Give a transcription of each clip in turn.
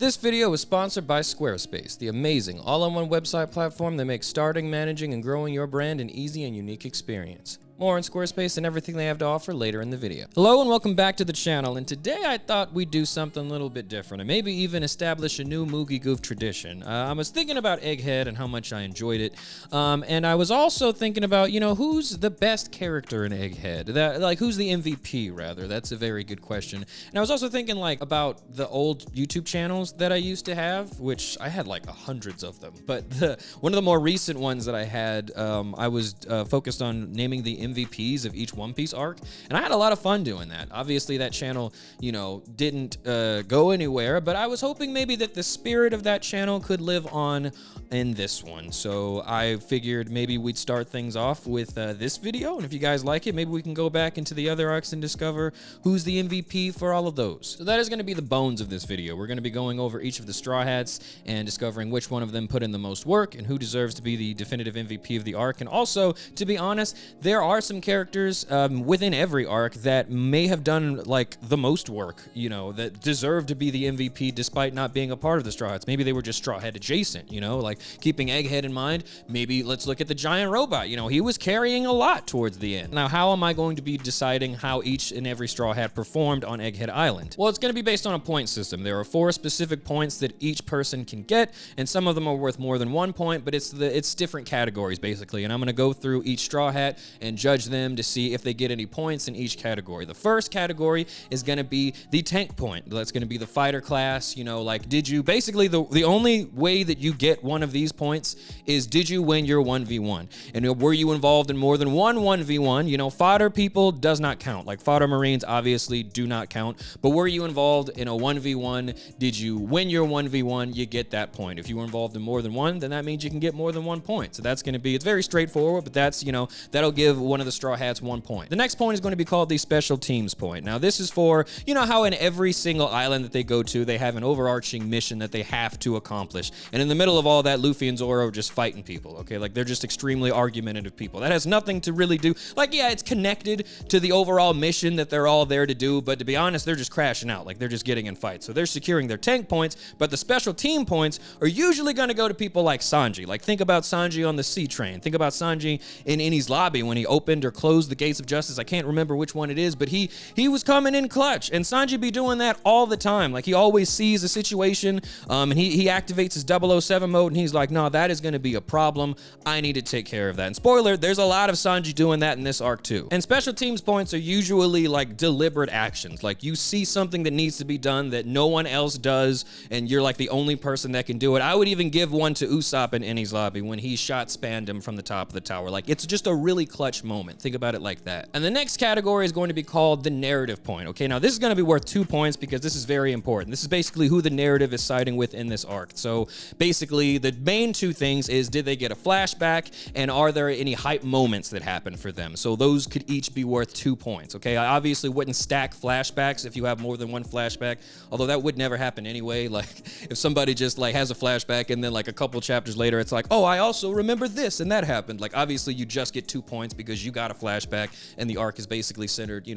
This video is sponsored by Squarespace, the amazing all-in-one website platform that makes starting, managing, and growing your brand an easy and unique experience. More on Squarespace and everything they have to offer later in the video. Hello and welcome back to the channel, and today I thought we'd do something a little bit different and maybe even establish a new Mugi Goof tradition. I was thinking about Egghead and how much I enjoyed it, and I was also thinking about, who's the best character in Egghead? Who's the MVP, rather? That's a very good question. And I was also thinking, about the old YouTube channels that I used to have, which I had, hundreds of them. But one of the more recent ones that I had, I was focused on naming the MVPs of each One Piece arc, and I had a lot of fun doing that. Obviously that channel, didn't go anywhere, but I was hoping maybe that the spirit of that channel could live on in this one. So I figured maybe we'd start things off with this video, and if you guys like it, maybe we can go back into the other arcs and discover who's the MVP for all of those. So that is going to be the bones of this video. We're going to be going over each of the Straw Hats and discovering which one of them put in the most work and who deserves to be the definitive MVP of the arc. And also, to be honest, there are some characters within every arc that may have done the most work, that deserve to be the MVP despite not being a part of the Straw Hats. Maybe they were just Straw Hat adjacent, keeping Egghead in mind. Maybe let's look at the giant robot. He was carrying a lot towards the end. Now, how am I going to be deciding how each and every Straw Hat performed on Egghead Island? Well, it's going to be based on a point system. There are 4 specific points that each person can get, and some of them are worth more than 1 point, but it's different categories basically. And I'm going to go through each Straw Hat and judge them to see if they get any points in each category. The first category is going to be the tank point. That's going to be the fighter class. Did you basically the only way that you get one of these points is did you win your 1v1, and were you involved in more than one 1v1? Fodder people does not count. Fodder Marines obviously do not count, but were you involved in a 1v1? Did you win your 1v1? You get that point. If you were involved in more than one, then that means you can get more than 1 point. So that's going to be, it's very straightforward, but that's, that'll give one of the Straw Hats 1 point. The next point is going to be called the special teams point. Now this is for, how in every single island that they go to, they have an overarching mission that they have to accomplish. And in the middle of all that, Luffy and Zoro are just fighting people, okay? They're just extremely argumentative people. That has nothing to really do, yeah, it's connected to the overall mission that they're all there to do, but to be honest, they're just crashing out. They're just getting in fights. So they're securing their tank points, but the special team points are usually going to go to people like Sanji. Think about Sanji on the sea train. Think about Sanji in Enies Lobby when he opened or closed the gates of justice. I can't remember which one it is, but he was coming in clutch, and Sanji be doing that all the time. He always sees a situation, and he activates his 007 mode, and he's like, no, that is going to be a problem. I need to take care of that. And spoiler, there's a lot of Sanji doing that in this arc too. And special teams points are usually deliberate actions. You see something that needs to be done that no one else does, and you're the only person that can do it. I would even give one to Usopp in Enies Lobby when he shot spanned him from the top of the tower. It's just a really clutch moment. Think about it like that. And the next category is going to be called the narrative point. Okay, now this is going to be worth 2 points because this is very important. This is basically who the narrative is siding with in this arc. So basically the main 2 things is, did they get a flashback, and are there any hype moments that happen for them? So those could each be worth 2 points. Okay, I obviously wouldn't stack flashbacks if you have more than 1 flashback, although that would never happen anyway. If somebody just has a flashback and then a couple chapters later it's oh, I also remember this and that happened. Obviously you just get 2 points because you got a flashback and the arc is basically centered,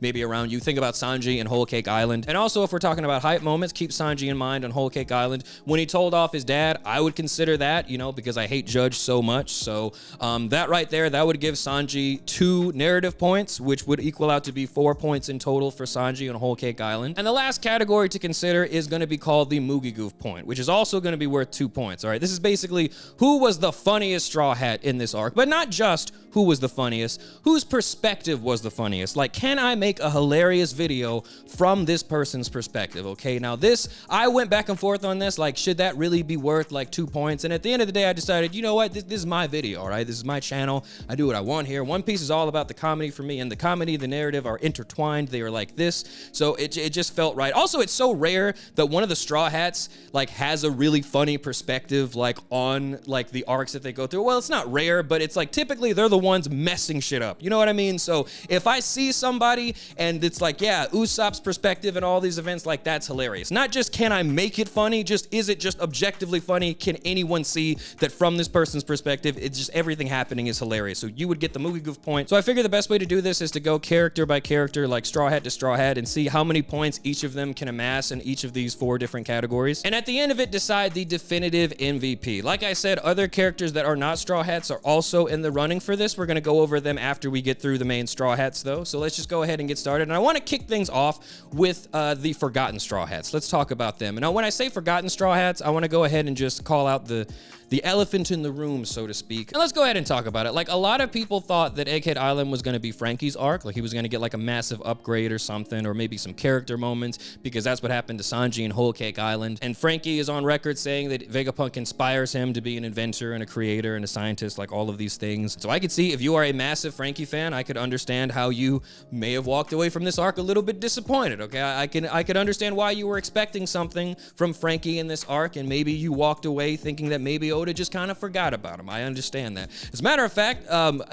maybe around you. Think about Sanji and Whole Cake Island. And also, if we're talking about hype moments, keep Sanji in mind on Whole Cake Island. When he told off his dad, I would consider that, because I hate Judge so much. So that right there, that would give Sanji 2 narrative points, which would equal out to be 4 points in total for Sanji on Whole Cake Island. And the last category to consider is going to be called the Mugi Goof point, which is also going to be worth 2 points. All right, this is basically who was the funniest Straw Hat in this arc, but not just who was the funniest, whose perspective was the funniest. Can I make a hilarious video from this person's perspective? Okay, now this, I went back and forth on this, should that really be worth 2 points? And at the end of the day, I decided, you know what, this is my video, all right? This is my channel. I do what I want here. One Piece is all about the comedy for me, and the comedy, the narrative are intertwined. They are like this, so it just felt right. Also, it's so rare that one of the Straw Hats has a really funny perspective on the arcs that they go through. Well, it's not rare, but it's typically they're the ones messing messing shit up. You know what I mean? So if I see somebody and it's like, yeah, Usopp's perspective and all these events, like, that's hilarious. Not just can I make it funny, just is it just objectively funny? Can anyone see that from this person's perspective, it's just everything happening is hilarious? So you would get the Mugi Goof point. So I figure the best way to do this is to go character by character, like Straw Hat to Straw Hat, and see how many points each of them can amass in each of these 4 different categories. And at the end of it, decide the definitive MVP. Like I said, other characters that are not Straw Hats are also in the running for this. We're gonna go over them after we get through the main Straw Hats though. So let's just go ahead and get started. And I wanna kick things off with the Forgotten Straw Hats. Let's talk about them. And now when I say Forgotten Straw Hats, I wanna go ahead and just call out the elephant in the room, so to speak. And let's go ahead and talk about it. Like, a lot of people thought that Egghead Island was gonna be Frankie's arc. Like, he was gonna get like a massive upgrade or something, or maybe some character moments, because that's what happened to Sanji in Whole Cake Island. And Frankie is on record saying that Vega Punk inspires him to be an inventor and a creator and a scientist, like all of these things. So I could see, if you are a massive Frankie fan, I could understand how you may have walked away from this arc a little bit disappointed, okay? I could understand why you were expecting something from Frankie in this arc, and maybe you walked away thinking that maybe Oda just kind of forgot about him. I understand that. As a matter of fact,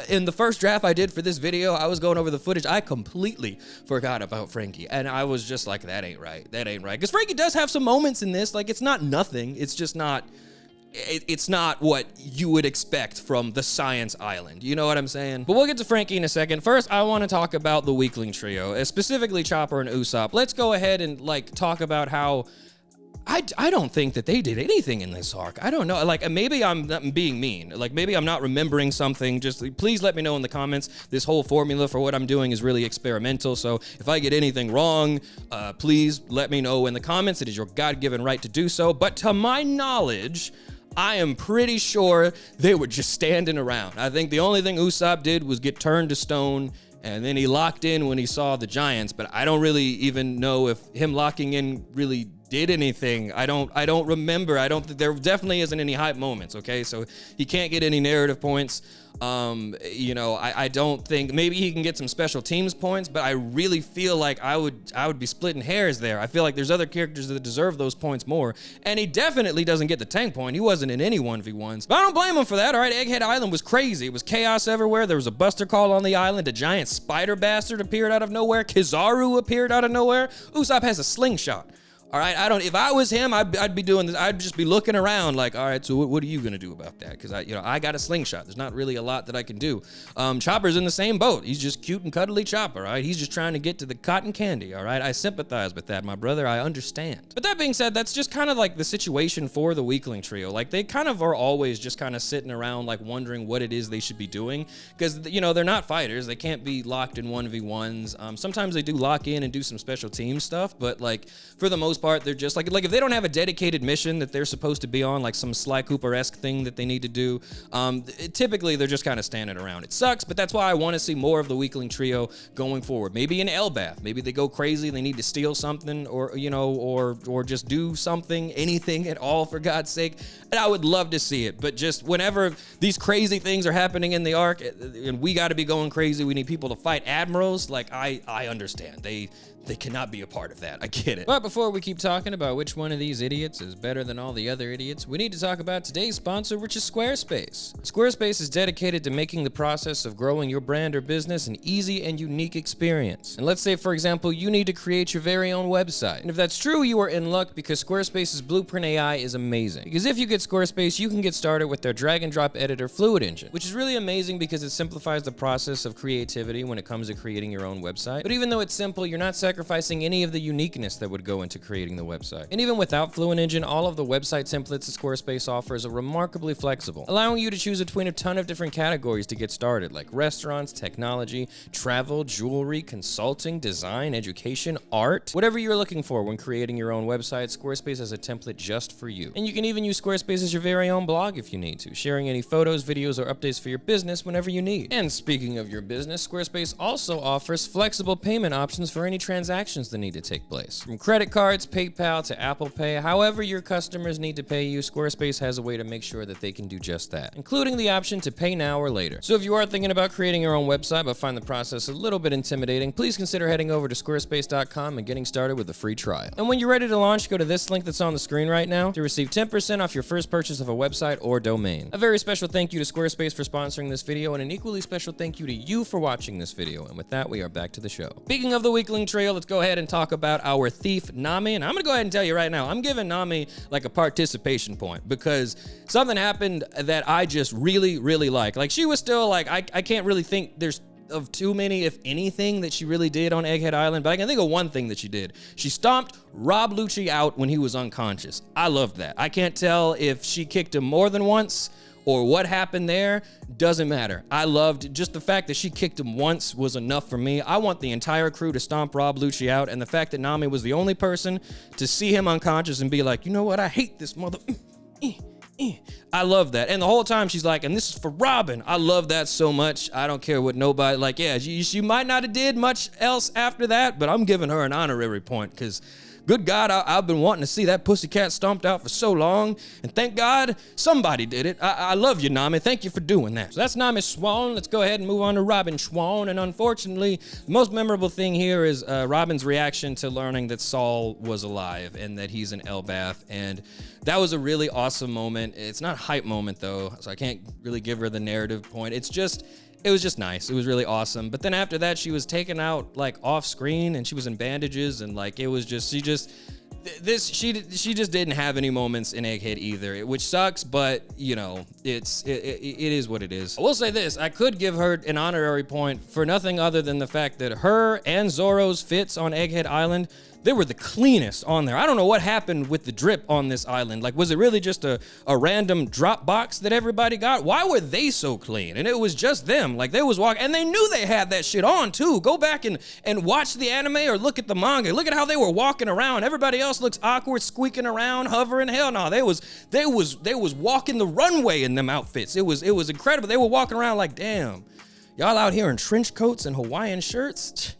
in the first draft I did for this video, I was going over the footage. I completely forgot about Frankie, and I was just like, that ain't right. That ain't right. Because Frankie does have some moments in this. Like, it's not nothing. It's just not... It's not what you would expect from the Science Island. You know what I'm saying? But we'll get to Frankie in a second. First, I want to talk about the Weakling Trio, specifically Chopper and Usopp. Let's go ahead and, like, talk about how... I don't think that they did anything in this arc. I don't know. Like, maybe I'm being mean. Like, maybe I'm not remembering something. Just please let me know in the comments. This whole formula for what I'm doing is really experimental. So if I get anything wrong, please let me know in the comments. It is your God-given right to do so. But to my knowledge, I am pretty sure they were just standing around. I think the only thing Usopp did was get turned to stone, and then he locked in when he saw the giants. But I don't really even know if him locking in really did anything. I don't remember. There definitely isn't any hype moments, okay? So he can't get any narrative points. You know, I don't think, maybe he can get some special teams points, but I really feel like I would be splitting hairs there. I feel like there's other characters that deserve those points more, and he definitely doesn't get the tank point. He wasn't in any 1v1s, but I don't blame him for that. All right, Egghead Island was crazy. It was chaos everywhere. There was a buster call on the island. A giant spider bastard appeared out of nowhere. Kizaru appeared out of nowhere. Usopp has a slingshot. All right, if I was him, I'd be doing this. I'd just be looking around like, all right, so what are you gonna do about that? Because I got a slingshot. There's not really a lot that I can do. Chopper's in the same boat. He's just cute and cuddly Chopper, all right? He's just trying to get to the cotton candy, all right? I sympathize with that, my brother. I understand. But that being said, that's just kind of like the situation for the Weakling Trio. Like, they kind of are always just kind of sitting around, like, wondering what it is they should be doing. Because, you know, they're not fighters. They can't be locked in 1v1s. Sometimes they do lock in and do some special team stuff, but, like, for the most part, they're just like if they don't have a dedicated mission that they're supposed to be on, like some Sly Cooper-esque thing that they need to do, typically they're just kind of standing around. It sucks, but that's why I want to see more of the Weakling Trio going forward. Maybe in Elbath, maybe they go crazy, they need to steal something, or you know, or just do something, anything at all, for God's sake. And I would love to see it, but just whenever these crazy things are happening in the arc, and we got to be going crazy, we need people to fight admirals. Like, I understand. They cannot be a part of that. I get it. But before we keep talking about which one of these idiots is better than all the other idiots, we need to talk about today's sponsor, which is Squarespace. Squarespace is dedicated to making the process of growing your brand or business an easy and unique experience. And let's say, for example, you need to create your very own website. And if that's true, you are in luck, because Squarespace's Blueprint AI is amazing. Because if you get Squarespace, you can get started with their drag and drop editor Fluid Engine, which is really amazing because it simplifies the process of creativity when it comes to creating your own website. But even though it's simple, you're not sacrificing any of the uniqueness that would go into creating the website. And even without Fluid Engine, all of the website templates that Squarespace offers are remarkably flexible, allowing you to choose between a ton of different categories to get started, like restaurants, technology, travel, jewelry, consulting, design, education, art. Whatever you're looking for when creating your own website, Squarespace has a template just for you. And you can even use Squarespace as your very own blog if you need to, sharing any photos, videos, or updates for your business whenever you need. And speaking of your business, Squarespace also offers flexible payment options for any transaction transactions that need to take place. From credit cards, PayPal to Apple Pay, however your customers need to pay you, Squarespace has a way to make sure that they can do just that, including the option to pay now or later. So if you are thinking about creating your own website but find the process a little bit intimidating, please consider heading over to squarespace.com and getting started with a free trial. And when you're ready to launch, go to this link that's on the screen right now to receive 10% off your first purchase of a website or domain. A very special thank you to Squarespace for sponsoring this video, and an equally special thank you to you for watching this video. And with that, we are back to the show. Speaking of the Weakling Trio, let's go ahead and talk about our thief, Nami. And I'm gonna go ahead and tell you right now, I'm giving Nami like a participation point because something happened that I just really, really like. Like, she was still like, I can't really think there's of too many, if anything, that she really did on Egghead Island, but I can think of one thing that she did. She stomped Rob Lucci out when he was unconscious. I loved that. I can't tell if she kicked him more than once or what happened there. Doesn't matter. I loved just the fact that she kicked him once was enough for me. I want the entire crew to stomp Rob Lucci out, and the fact that Nami was the only person to see him unconscious and be like, you know what, I hate this mother. I love that. And the whole time she's like, and this is for Robin. I love that so much. I don't care what nobody, like, yeah, she might not have did much else after that, but I'm giving her an honorary point because good God, I've been wanting to see that pussycat stomped out for so long, and thank God somebody did it. I love you, Nami. Thank you for doing that. So that's Nami Swan. Let's go ahead and move on to Robin Swan. And unfortunately, the most memorable thing here is Robin's reaction to learning that Saul was alive and that he's an Elbath. And that was a really awesome moment. It's not a hype moment, though, so I can't really give her the narrative point. It was just nice. It was really awesome. But then after that, she was taken out like off screen and she was in bandages, and like it was just, she just didn't have any moments in Egghead either, which sucks, but you know, it is what it is. I will say this, I could give her an honorary point for nothing other than the fact that her and Zoro's fits on Egghead Island, they were the cleanest on there. I don't know what happened with the drip on this island. Like, was it really just a random drop box that everybody got? Why were they so clean? And it was just them. Like, they was walking, and they knew they had that shit on too. Go back and watch the anime or look at the manga. Look at how they were walking around. Everybody else looks awkward, squeaking around, hovering. Hell no, they was walking the runway in them outfits. It was incredible. They were walking around like, damn, y'all out here in trench coats and Hawaiian shirts?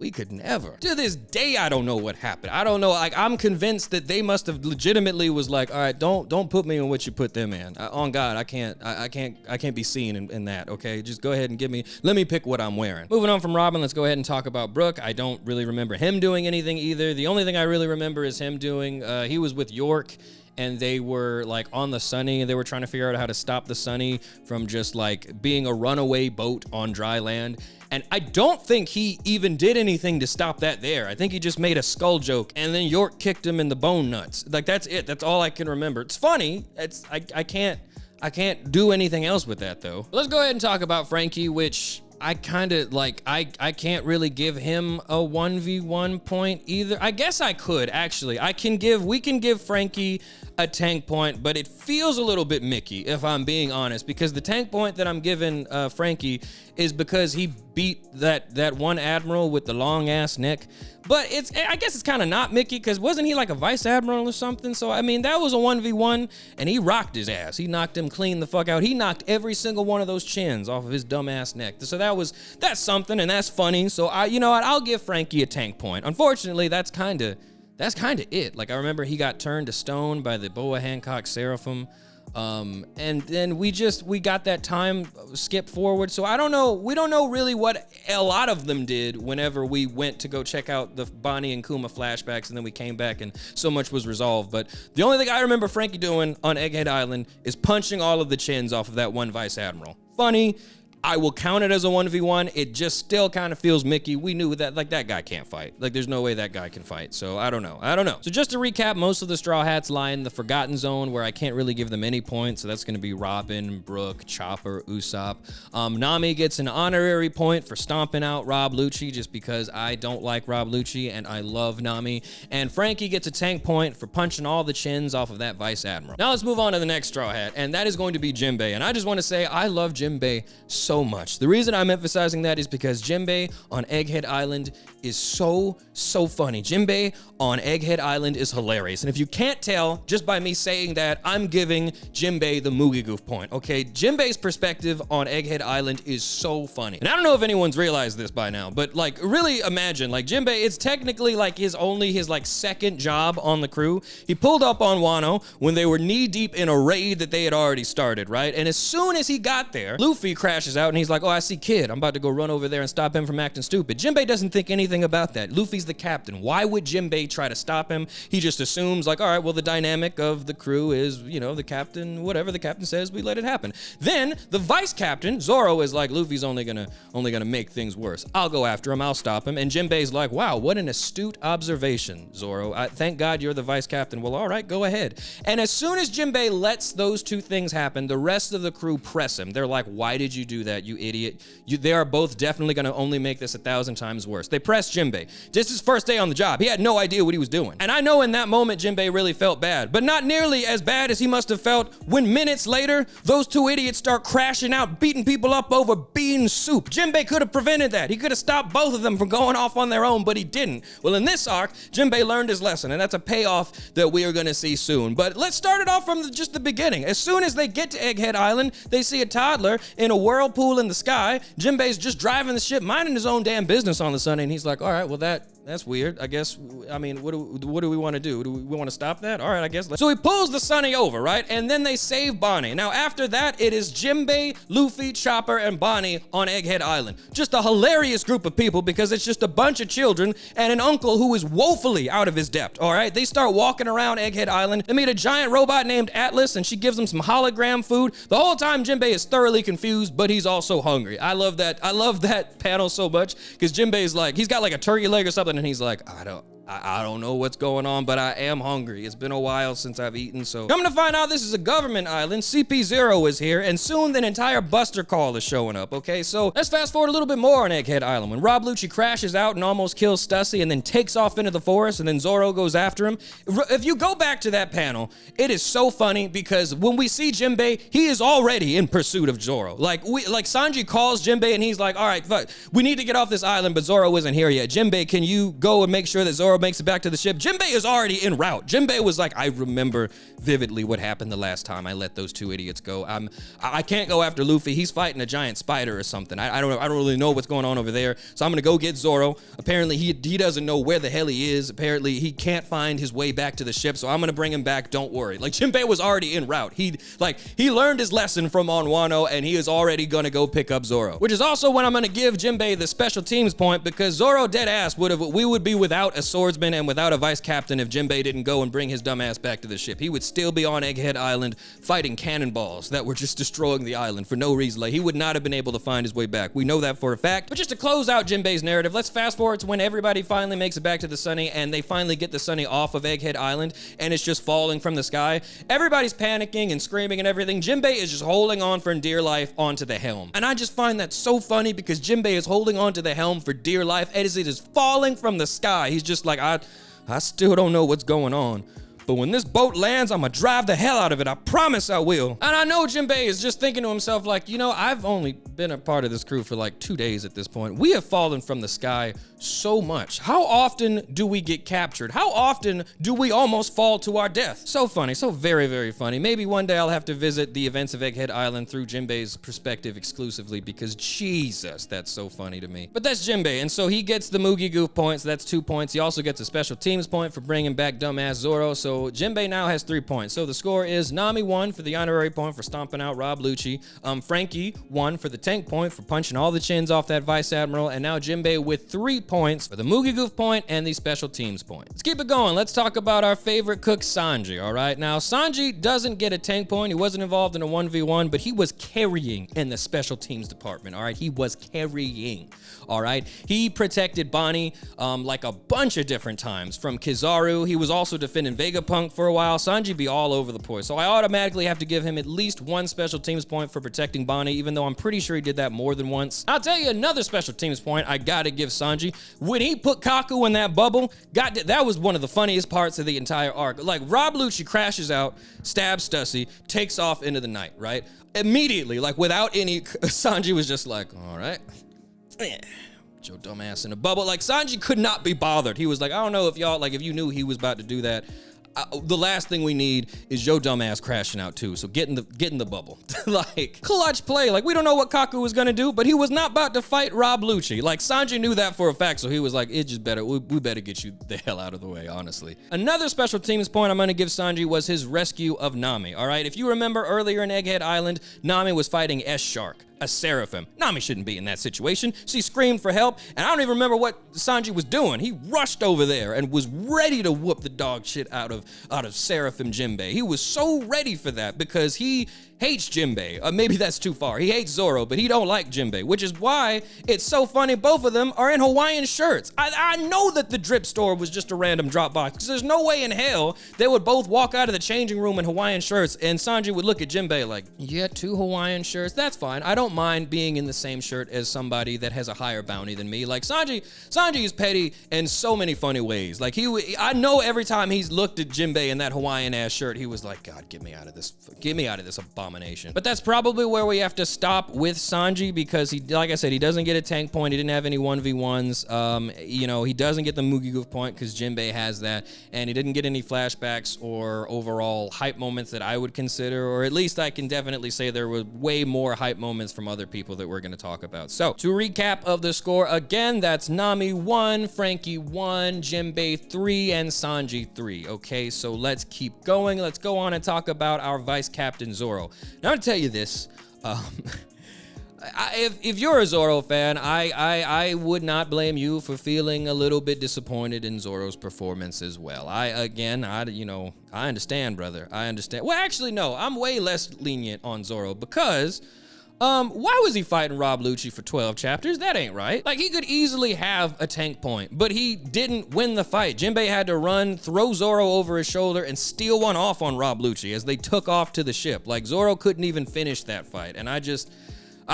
We could never. To this day, I don't know what happened. I don't know. Like, I'm convinced that they must have legitimately was like, all right, don't put me in what you put them in. On God, I can't be seen in that. Okay, just go ahead and let me pick what I'm wearing. Moving on from Robin, let's go ahead and talk about Brooke. I don't really remember him doing anything either. The only thing I really remember is him doing. He was with York, and they were like on the Sunny, and they were trying to figure out how to stop the Sunny from just like being a runaway boat on dry land. And I don't think he even did anything to stop that there. I think he just made a skull joke, and then York kicked him in the bone nuts. Like, that's it. That's all I can remember. It's funny. I can't do anything else with that though. But let's go ahead and talk about Frankie, which I kind of like, I can't really give him a 1v1 point either. I guess I could, actually. We can give Frankie a tank point, but it feels a little bit Mickey, if I'm being honest, because the tank point that I'm giving Frankie is because he beat that one admiral with the long ass neck. But I guess it's kind of not Mickey, because wasn't he like a vice admiral or something? So I mean, that was a 1v1, and he rocked his ass. He knocked him clean the fuck out. He knocked every single one of those chins off of his dumb ass neck. So that's something, and that's funny. So you know what? I'll give Frankie a tank point. Unfortunately, that's kind of it. Like, I remember he got turned to stone by the Boa Hancock Seraphim. And then we got that time skip forward. So I don't know. We don't know really what a lot of them did whenever we went to go check out the Bonnie and Kuma flashbacks, and then we came back and so much was resolved. But the only thing I remember Frankie doing on Egghead Island is punching all of the chins off of that one vice admiral. Funny. I will count it as a 1v1. It just still kind of feels Mickey. We knew that, like, that guy can't fight. Like, there's no way that guy can fight. So I don't know. So just to recap, most of the Straw Hats lie in the Forgotten Zone, where I can't really give them any points. So that's going to be Robin, Brooke, Chopper, Usopp. Nami gets an honorary point for stomping out Rob Lucci, just because I don't like Rob Lucci and I love Nami. And Frankie gets a tank point for punching all the chins off of that Vice Admiral. Now let's move on to the next Straw Hat, and that is going to be Jimbe. And I just want to say I love Jimbe so much. The reason I'm emphasizing that is because Jimbe on Egghead Island is so funny. Jimbe on Egghead Island is hilarious. And if you can't tell, just by me saying that, I'm giving Jimbe the Mugi Goof point, okay? Jimbe's perspective on Egghead Island is so funny. And I don't know if anyone's realized this by now, but like really imagine, like Jimbe, it's technically like his like second job on the crew. He pulled up on Wano when they were knee deep in a raid that they had already started, right? And as soon as he got there, Luffy crashes out and he's like, oh, I see Kid. I'm about to go run over there and stop him from acting stupid. Jimbe doesn't think anything about that. Luffy's the captain. Why would Jimbe try to stop him? He just assumes like, all right, well, the dynamic of the crew is, you know, the captain, whatever the captain says, we let it happen. Then the vice captain, Zoro, is like, Luffy's only gonna make things worse. I'll go after him. I'll stop him. And Jimbe's like, wow, what an astute observation, Zoro. Thank God you're the vice captain. Well, all right, go ahead. And as soon as Jimbe lets those two things happen, the rest of the crew press him. They're like, why did you do that, you idiot? They are both definitely gonna only make this 1,000 times worse. They press Jimbe. Just his first day on the job. He had no idea what he was doing. And I know in that moment, Jimbe really felt bad, but not nearly as bad as he must have felt when minutes later, those two idiots start crashing out, beating people up over bean soup. Jimbe could have prevented that. He could have stopped both of them from going off on their own, but he didn't. Well, in this arc, Jimbe learned his lesson, and that's a payoff that we are gonna see soon. But let's start it off from just the beginning. As soon as they get to Egghead Island, they see a toddler in a whirlpool in the sky. Jimbe's just driving the ship, minding his own damn business on the sunny, and he's like, all right, well, that's weird. I guess, I mean, what do we want to do? Do we want to stop that? All right, I guess. So he pulls the Sunny over, right? And then they save Bonnie. Now, after that, it is Jimbe, Luffy, Chopper, and Bonnie on Egghead Island. Just a hilarious group of people because it's just a bunch of children and an uncle who is woefully out of his depth, all right? They start walking around Egghead Island. They meet a giant robot named Atlas, and she gives them some hologram food. The whole time, Jimbe is thoroughly confused, but he's also hungry. I love that panel so much because Jimbe's like, he's got like a turkey leg or something, and he's like, I don't know what's going on, but I am hungry. It's been a while since I've eaten, so. Come to find out, this is a government island. CP0 is here, and soon an entire Buster Call is showing up, okay? So let's fast forward a little bit more on Egghead Island. When Rob Lucci crashes out and almost kills Stussy and then takes off into the forest, and then Zoro goes after him. If you go back to that panel, it is so funny because when we see Jimbe, he is already in pursuit of Zoro. Like Sanji calls Jimbe and he's like, all right, fuck, we need to get off this island, but Zoro isn't here yet. Jimbe, can you go and make sure that Zoro makes it back to the ship? Jimbe is already en route. Jimbe was like, I remember vividly what happened the last time I let those two idiots go. I can't go after Luffy. He's fighting a giant spider or something. I don't really know what's going on over there. So I'm gonna go get Zoro. Apparently he doesn't know where the hell he is. Apparently he can't find his way back to the ship. So I'm gonna bring him back. Don't worry. Like Jimbe was already en route. He learned his lesson from on Wano and he is already gonna go pick up Zoro. Which is also when I'm gonna give Jimbe the special teams point because Zoro dead ass we would be without a swordsman and without a vice captain if Jimbe didn't go and bring his dumb ass back to the ship. He would still be on Egghead Island fighting cannonballs that were just destroying the island for no reason. Like he would not have been able to find his way back. We know that for a fact. But just to close out Jimbe's narrative, let's fast forward to when everybody finally makes it back to the Sunny and they finally get the Sunny off of Egghead Island and it's just falling from the sky. Everybody's panicking and screaming and everything. Jimbe is just holding on for dear life onto the helm. And I just find that so funny because Jimbe is holding onto the helm for dear life as it is falling from the sky. He's just like, I still don't know what's going on. But when this boat lands, I'm gonna drive the hell out of it. I promise I will. And I know Jimbe is just thinking to himself like, you know, I've only been a part of this crew for like 2 days at this point. We have fallen from the sky so much. How often do we get captured? How often do we almost fall to our death? So funny, so very, very funny. Maybe one day I'll have to visit the events of Egghead Island through Jimbe's perspective exclusively because Jesus, that's so funny to me. But that's Jimbe, and so he gets the Mugi Goof points. That's 2 points. He also gets a special teams point for bringing back dumbass Zoro. So Jimbe now has 3 points. So the score is Nami 1 for the honorary point for stomping out Rob Lucci. Frankie 1 for the tank point for punching all the chins off that Vice Admiral. And now Jimbe with 3 points for the Mugi Goof point and the special teams point. Let's keep it going. Let's talk about our favorite cook, Sanji, all right? Now, Sanji doesn't get a tank point. He wasn't involved in a 1v1, but he was carrying in the special teams department, all right? He was carrying, all right? He protected Bonnie like a bunch of different times from Kizaru. He was also defending Vega Punk for a while, Sanji be all over the place. So I automatically have to give him at least one special teams point for protecting Bonnie, even though I'm pretty sure he did that more than once. I'll tell you another special teams point I gotta give Sanji. When he put Kaku in that bubble, that was one of the funniest parts of the entire arc. Like, Rob Lucci crashes out, stabs Stussy, takes off into the night, right? Immediately, like without any, Sanji was just like, all right, your dumbass in a bubble. Like, Sanji could not be bothered. He was like, I don't know if y'all, like, if you knew he was about to do that, the last thing we need is your dumbass crashing out too. So get in the bubble. Like, clutch play. Like, we don't know what Kaku was gonna do, but he was not about to fight Rob Lucci. Like, Sanji knew that for a fact, so he was like, it just better, we better get you the hell out of the way, honestly. Another special teams point I'm gonna give Sanji was his rescue of Nami, all right? If you remember earlier in Egghead Island, Nami was fighting S-Shark, a Seraphim. Nami shouldn't be in that situation. She screamed for help, and I don't even remember what Sanji was doing. He rushed over there and was ready to whoop the dog shit out of Seraphim Jimbe. He was so ready for that because he hates Jimbe. Maybe that's too far. He hates Zoro, but he don't like Jimbe, which is why it's so funny both of them are in Hawaiian shirts. I know that the drip store was just a random drop box, because there's no way in hell they would both walk out of the changing room in Hawaiian shirts, and Sanji would look at Jimbe like, you got 2 Hawaiian shirts? That's fine. I don't mind being in the same shirt as somebody that has a higher bounty than me. Like, Sanji is petty in so many funny ways. Like, I know every time he's looked at Jimbe in that Hawaiian ass shirt, he was like, God, get me out of this abomination. But that's probably where we have to stop with Sanji, because he, like I said, he doesn't get a tank point. He didn't have any 1v1s. You know, he doesn't get the Mugi Goof point because Jimbe has that, and he didn't get any flashbacks or overall hype moments that I would consider, or at least I can definitely say there were way more hype moments from other people that we're going to talk about. So, to recap of the score, again, that's Nami 1, Frankie 1, Jimbe 3, and Sanji 3. Okay, so let's keep going. Let's go on and talk about our Vice Captain Zoro. Now, I'll tell you this, if you're a Zoro fan, I would not blame you for feeling a little bit disappointed in Zoro's performance as well. I understand, brother. I understand. Well, actually, no, I'm way less lenient on Zoro because, why was he fighting Rob Lucci for 12 chapters? That ain't right. Like, he could easily have a tank point, but he didn't win the fight. Jimbe had to run, throw Zoro over his shoulder, and steal one off on Rob Lucci as they took off to the ship. Like, Zoro couldn't even finish that fight, and I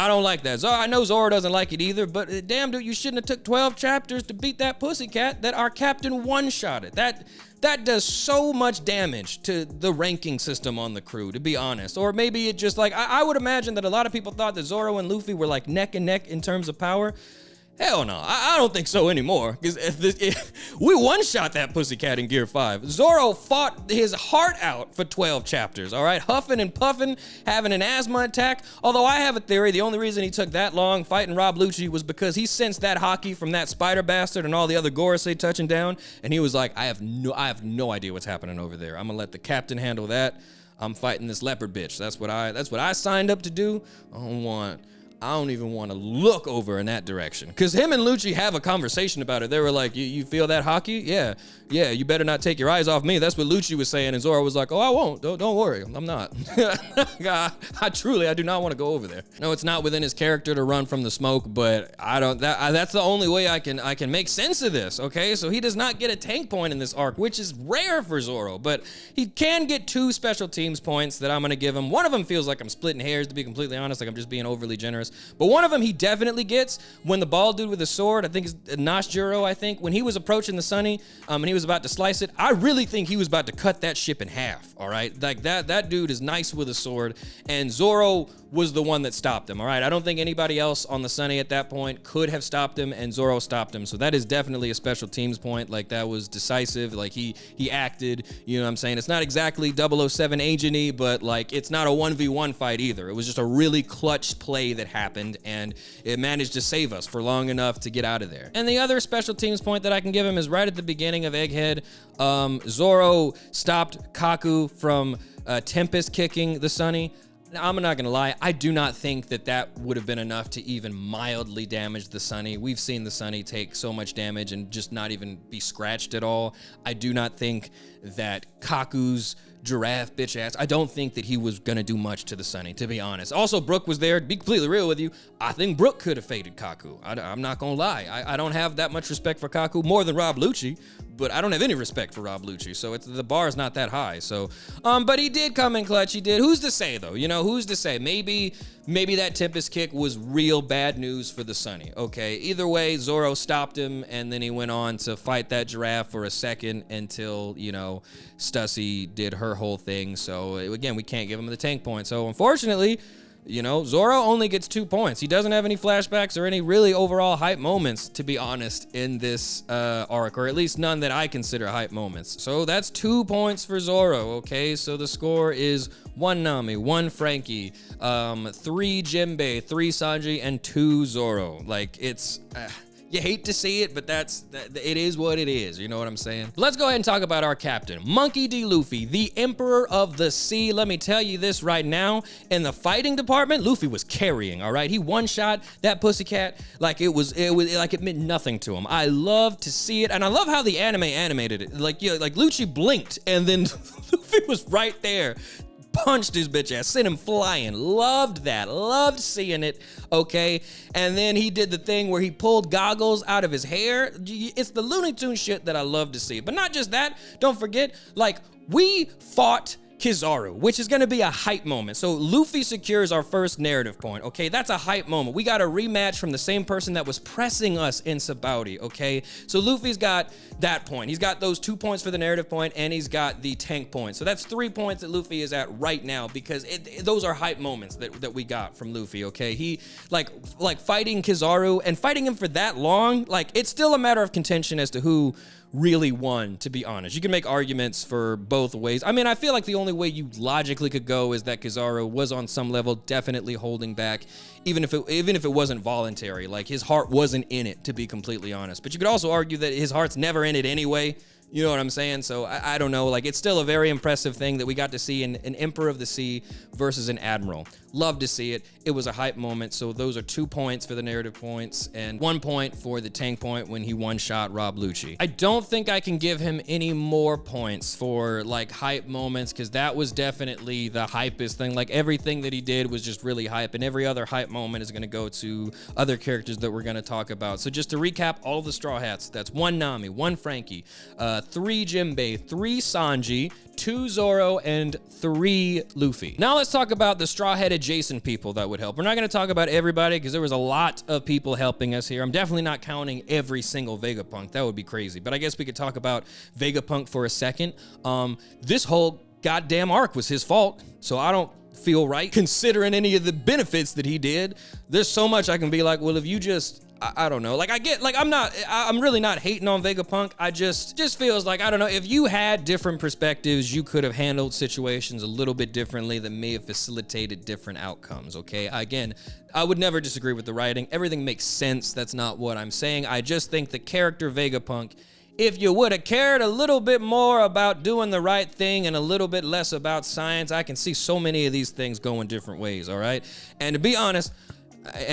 don't like that. I know Zoro doesn't like it either, but damn, dude, you shouldn't have took 12 chapters to beat that pussycat that our captain one-shotted. That does so much damage to the ranking system on the crew, to be honest. Or maybe it just, like, I would imagine that a lot of people thought that Zoro and Luffy were like neck and neck in terms of power. Hell no, I don't think so anymore, because we one-shot that pussycat in Gear 5. Zoro fought his heart out for 12 chapters, all right? Huffing and puffing, having an asthma attack. Although I have a theory, the only reason he took that long fighting Rob Lucci was because he sensed that hockey from that spider bastard and all the other Gorosei touching down, and he was like, I have no idea what's happening over there. I'm gonna let the captain handle that. I'm fighting this leopard bitch. That's what I signed up to do. I don't even want to look over in that direction. Because him and Lucci have a conversation about it. They were like, you feel that hockey? Yeah, you better not take your eyes off me. That's what Lucci was saying. And Zoro was like, oh, I won't. Don't worry. I'm not. I do not want to go over there. No, it's not within his character to run from the smoke, but that's the only way I can make sense of this, okay? So he does not get a tank point in this arc, which is rare for Zoro, but he can get 2 special teams points that I'm going to give him. One of them feels like I'm splitting hairs, to be completely honest, like I'm just being overly generous. But one of them he definitely gets when the bald dude with the sword, I think it's Nashjuro, when he was approaching the Sunny and he was about to slice it, I really think he was about to cut that ship in half, all right? Like, that dude is nice with a sword, and Zoro was the one that stopped him, all right? I don't think anybody else on the Sunny at that point could have stopped him, and Zoro stopped him, so that is definitely a special teams point. Like, that was decisive. Like, he acted, you know what I'm saying? It's not exactly 007 agent-y, but, like, it's not a 1v1 fight either. It was just a really clutch play that happened, and it managed to save us for long enough to get out of there. And the other special teams point that I can give him is right at the beginning of Egghead. Zoro stopped Kaku from Tempest kicking the Sunny. Now, I'm not gonna lie, I do not think that would have been enough to even mildly damage the Sunny. We've seen the Sunny take so much damage and just not even be scratched at all. I do not think that Kaku's giraffe bitch ass, I don't think that he was gonna do much to the Sunny, to be honest. Also, Brooke was there. To be completely real with you, I think Brooke could have faded Kaku. I'm not gonna lie. I don't have that much respect for Kaku, more than Rob Lucci, but I don't have any respect for Rob Lucci, so the bar is not that high. So, but he did come in clutch. He did. Who's to say though? You know, who's to say? Maybe that Tempest kick was real bad news for the Sunny. Okay, either way, Zoro stopped him, and then he went on to fight that giraffe for a second until, you know, Stussy did her whole thing. So again, we can't give him the tank point. So unfortunately, you know, Zoro only gets 2 points. He doesn't have any flashbacks or any really overall hype moments, to be honest, in this arc, or at least none that I consider hype moments. So that's 2 points for Zoro, okay? So the score is 1 Nami, 1 Frankie, 3 Jimbe, 3 Sanji, and 2 Zoro. Like, it's... you hate to see it, but it is what it is. You know what I'm saying? Let's go ahead and talk about our captain, Monkey D. Luffy, the Emperor of the Sea. Let me tell you this right now. In the fighting department, Luffy was carrying, all right? He one-shot that pussycat like it meant nothing to him. I love to see it, and I love how the anime animated it. Like, you know, like Lucci blinked, and then Luffy was right there. Punched his bitch ass, sent him flying. Loved that. Loved seeing it, okay? And then he did the thing where he pulled goggles out of his hair. It's the Looney Tunes shit that I love to see. But not just that. Don't forget, like, we fought Kizaru, which is going to be a hype moment. So Luffy secures our first narrative point, okay? That's a hype moment. We got a rematch from the same person that was pressing us in Sabaody, okay? So Luffy's got that point. He's got those 2 points for the narrative point, and he's got the tank point. So that's 3 points that Luffy is at right now, because those are hype moments that we got from Luffy, okay? He, like fighting Kizaru and fighting him for that long, like, it's still a matter of contention as to who really won, to be honest. You can make arguments for both ways. I mean, I feel like the only way you logically could go is that Kizaru was on some level definitely holding back, even if it wasn't voluntary. Like, his heart wasn't in it, to be completely honest. But you could also argue that his heart's never in it anyway. You know what I'm saying? So I don't know. Like, it's still a very impressive thing that we got to see an Emperor of the Sea versus an Admiral. Love to see it. It was a hype moment. So those are 2 points for the narrative points and 1 point for the tank point when he one-shot Rob Lucci. I don't think I can give him any more points for, like, hype moments, because that was definitely the hypest thing. Like, everything that he did was just really hype, and every other hype moment is going to go to other characters that we're going to talk about. So just to recap all the Straw Hats, that's 1 Nami, 1 Frankie, 3 Jimbe, 3 Sanji, 2 Zoro, and 3 Luffy. Now let's talk about the Straw Hat adjacent people that would help. We're not going to talk about everybody, because there was a lot of people helping us here. I'm definitely not counting every single Vega Punk. That would be crazy. But I guess we could talk about Vega Punk for a second. This whole goddamn arc was his fault, so I don't feel right considering any of the benefits that he did. There's so much I can be like, well, if you just... I don't know. Like, I get, like, I'm really not hating on Vega Punk. I just feels like, I don't know, if you had different perspectives, you could have handled situations a little bit differently that may have facilitated different outcomes, okay? Again, I would never disagree with the writing. Everything makes sense. That's not what I'm saying. I just think the character Vega Punk, if you would have cared a little bit more about doing the right thing and a little bit less about science, I can see so many of these things going different ways, all right? And to be honest,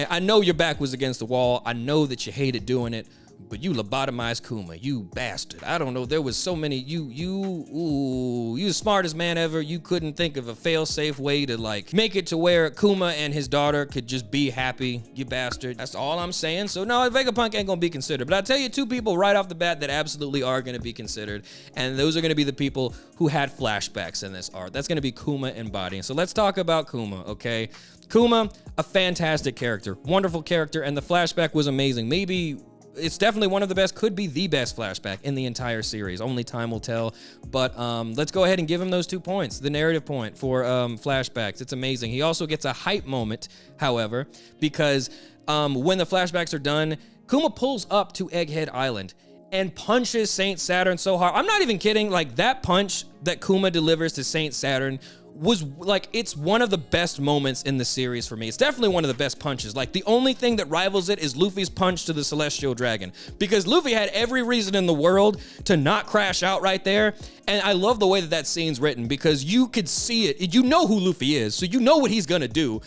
I know your back was against the wall. I know that you hated doing it, but you lobotomized Kuma, you bastard. I don't know. There was so many. You the smartest man ever. You couldn't think of a fail-safe way to, like, make it to where Kuma and his daughter could just be happy, you bastard. That's all I'm saying. So no, Vega Punk ain't gonna be considered. But I'll tell you 2 people right off the bat that absolutely are gonna be considered, and those are gonna be the people who had flashbacks in this arc. That's gonna be Kuma and Body. So let's talk about Kuma, okay? Kuma, a fantastic character, wonderful character, and the flashback was amazing. Maybe it's definitely one of the best, could be the best flashback in the entire series. Only time will tell. But let's go ahead and give him those 2 points. The narrative point for flashbacks. It's amazing. He also gets a hype moment, however, because when the flashbacks are done, Kuma pulls up to Egghead Island and punches Saint Saturn so hard. I'm not even kidding. Like, that punch that Kuma delivers to Saint Saturn was, like, it's one of the best moments in the series for me. It's definitely one of the best punches. Like, the only thing that rivals it is Luffy's punch to the Celestial Dragon, because Luffy had every reason in the world to not crash out right there. And I love the way that that scene's written, because you could see it. You know who Luffy is, so you know what he's gonna do.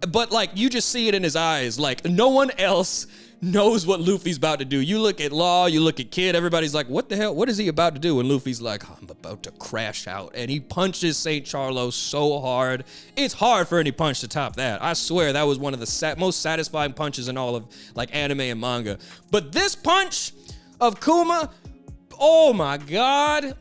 But, like, you just see it in his eyes. Like, no one else knows what Luffy's about to do. You look at Law, you look at Kid, everybody's like, what the hell? What is he about to do? And Luffy's like, I'm about to crash out. And he punches St. Charlo so hard. It's hard for any punch to top that. I swear that was one of the most satisfying punches in all of, like, anime and manga. But this punch of Kuma, Oh my God.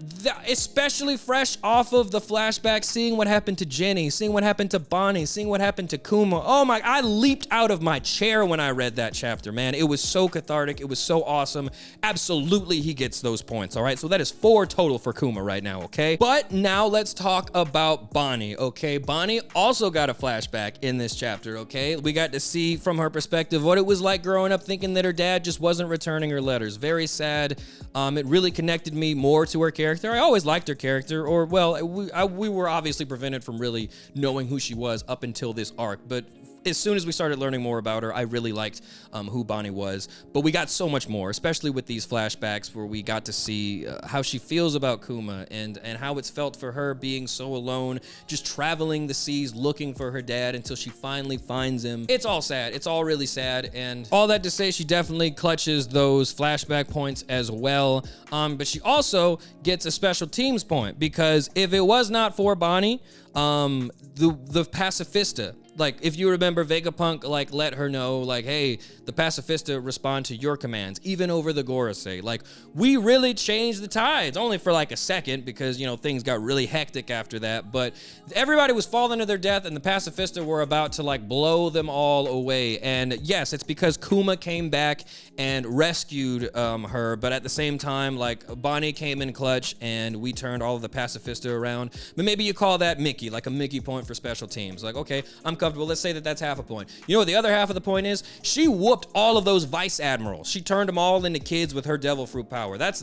Especially fresh off of the flashback, seeing what happened to Jenny, seeing what happened to Bonnie, seeing what happened to Kuma. Oh my, I leaped out of my chair when I read that chapter, man. It was so cathartic. It was so awesome. Absolutely, he gets those points, all right? So that is 4 total for Kuma right now, okay? But now let's talk about Bonnie, okay? Bonnie also got a flashback in this chapter, okay? We got to see from her perspective what it was like growing up thinking that her dad just wasn't returning her letters. Very sad. It really connected me more to her character. I always liked her character, or well, we were obviously prevented from really knowing who she was up until this arc, but as soon as we started learning more about her, I really liked who Bonnie was. But we got so much more, especially with these flashbacks where we got to see how she feels about Kuma and how it's felt for her being so alone, just traveling the seas looking for her dad until she finally finds him. It's all sad. It's all really sad. And all that to say, she definitely clutches those flashback points as well. But she also gets a special teams point, because if it was not for Bonnie, the pacifista, like, if you remember, Vega Punk, like, let her know, like, hey, the pacifista respond to your commands, even over the Gorosei. Like, we really changed the tides, only for, like, a second, because, you know, things got really hectic after that, but everybody was falling to their death, and the pacifista were about to, like, blow them all away. And yes, it's because Kuma came back and rescued her, but at the same time, like, Bonnie came in clutch, and we turned all of the pacifista around. But maybe you call that Mickey, like a Mickey point for special teams. Like, okay, I'm comfortable. Let's say that that's half a point. You know what the other half of the point is? She whooped all of those vice admirals. She turned them all into kids with her devil fruit power. That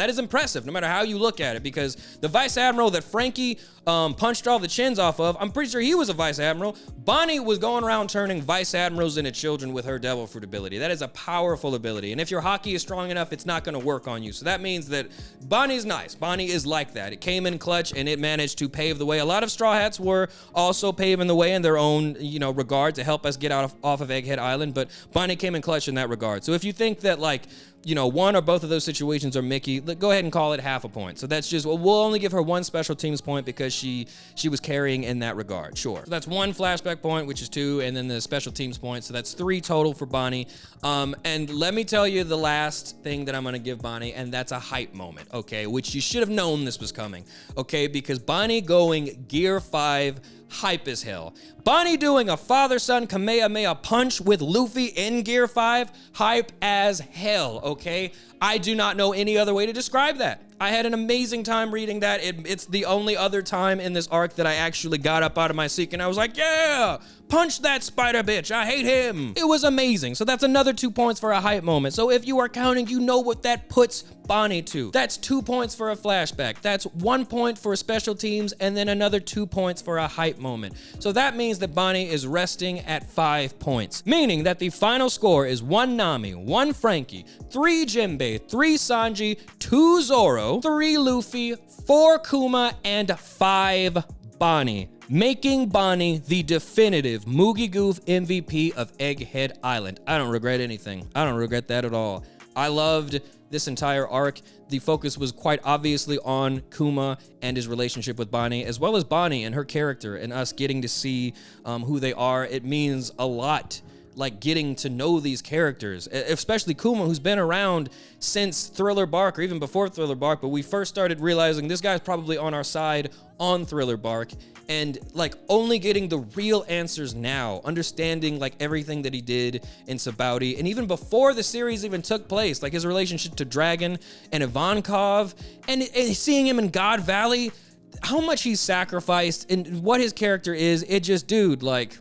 is impressive, no matter how you look at it, because the vice admiral that Frankie punched all the chins off of, I'm pretty sure he was a vice admiral. Bonnie was going around turning vice admirals into children with her devil fruit ability. That is a powerful ability, and if your hockey is strong enough, it's not going to work on you. So that means that Bonnie's nice. Bonnie is like that. It came in clutch, and it managed to pave the way. A lot of Straw Hats were also paving the way in their own, you know, regard to help us get off of Egghead Island, but Bonnie came in clutch in that regard. So if you think that, like, you know, one or both of those situations are Mickey, go ahead and call it half a point. So that's just, we'll only give her one special teams point because she was carrying in that regard. Sure. So that's 1 flashback point, which is 2, and then the special teams point. So that's 3 total for Bonnie. And let me tell you the last thing that I'm going to give Bonnie, and that's a hype moment, okay? Which you should have known this was coming, okay? Because Bonnie going Gear 5, hype as hell. Bonnie doing a father-son Kamehameha punch with Luffy in Gear 5, hype as hell, okay? I do not know any other way to describe that. I had an amazing time reading that. It's the only other time in this arc that I actually got up out of my seat and I was like, yeah, punch that spider bitch, I hate him. It was amazing. So that's another 2 points for a hype moment. So if you are counting, you know what that puts Bonnie to. That's 2 points for a flashback. That's 1 point for special teams, and then another 2 points for a hype moment. So that means that Bonnie is resting at 5 points, meaning that the final score is 1 Nami, 1 Frankie, 3 Jimbe, 3 Sanji, 2 Zoro, 3 Luffy, 4 Kuma, and 5 Bonnie, making Bonnie the definitive Mugi Goof MVP of Egghead Island. I don't regret anything. I don't regret that at all. I loved this entire arc. The focus was quite obviously on Kuma and his relationship with Bonnie, as well as Bonnie and her character and us getting to see who they are. It means a lot, like, getting to know these characters, especially Kuma, who's been around since Thriller Bark, or even before Thriller Bark, but we first started realizing this guy's probably on our side on Thriller Bark, and, like, only getting the real answers now, understanding, like, everything that he did in Sabaudi, and even before the series even took place, like his relationship to Dragon and Ivankov, and seeing him in God Valley, how much he's sacrificed and what his character is. It just, dude, like,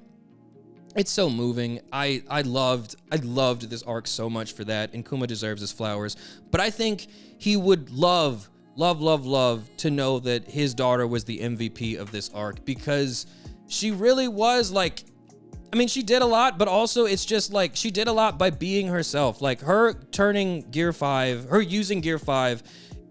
it's so moving. I loved this arc so much for that, and Kuma deserves his flowers. But I think he would love to know that his daughter was the MVP of this arc, because she really was, like, I mean, she did a lot, but also it's just like she did a lot by being herself. Like, her turning Gear 5, her using Gear 5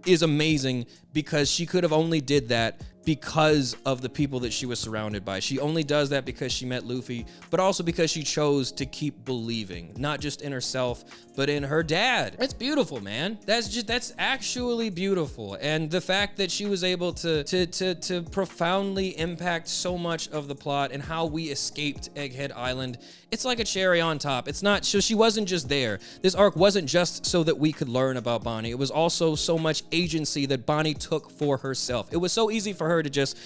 is amazing, because she could have only did that because of the people that she was surrounded by. She only does that because she met Luffy, but also because she chose to keep believing, not just in herself, but in her dad. It's beautiful, man. That's actually beautiful. And the fact that she was able to profoundly impact so much of the plot and how we escaped Egghead Island, it's like a cherry on top. It's not, so she wasn't just there. This arc wasn't just so that we could learn about Bonnie. It was also so much agency that Bonnie took for herself. It was so easy for her to just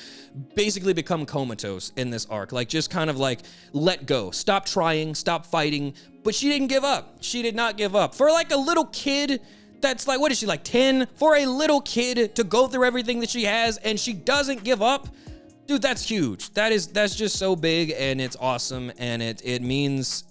basically become comatose in this arc. Like, just kind of like, let go. Stop trying, stop fighting. But she didn't give up. She did not give up. For like a little kid that's like, what is she, like 10? For a little kid to go through everything that she has and she doesn't give up, dude, that's huge. That's just so big, and it's awesome, and it means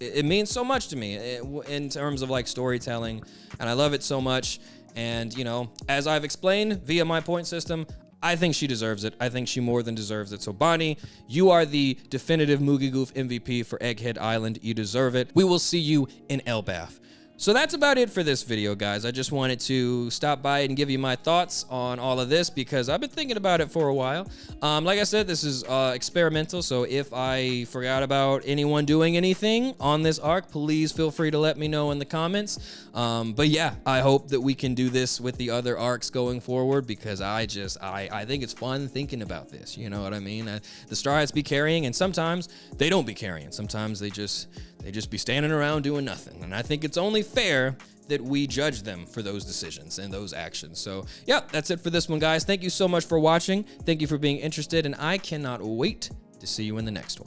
so much to me in terms of like storytelling, and I love it so much. And you know, as I've explained via my point system, I think she deserves it. I think she more than deserves it. So Bonnie, you are the definitive Mugi Goof MVP for Egghead Island. You deserve it. We will see you in Elbaf. So that's about it for this video, guys. I just wanted to stop by and give you my thoughts on all of this because I've been thinking about it for a while. Like I said, this is experimental, so if I forgot about anyone doing anything on this arc, please feel free to let me know in the comments. But yeah, I hope that we can do this with the other arcs going forward because I think it's fun thinking about this. You know what I mean? The Straw Hats be carrying, and sometimes they don't be carrying. Sometimes they just be standing around doing nothing. And I think it's only fair that we judge them for those decisions and those actions. So, yeah, that's it for this one, guys. Thank you so much for watching. Thank you for being interested, and I cannot wait to see you in the next one.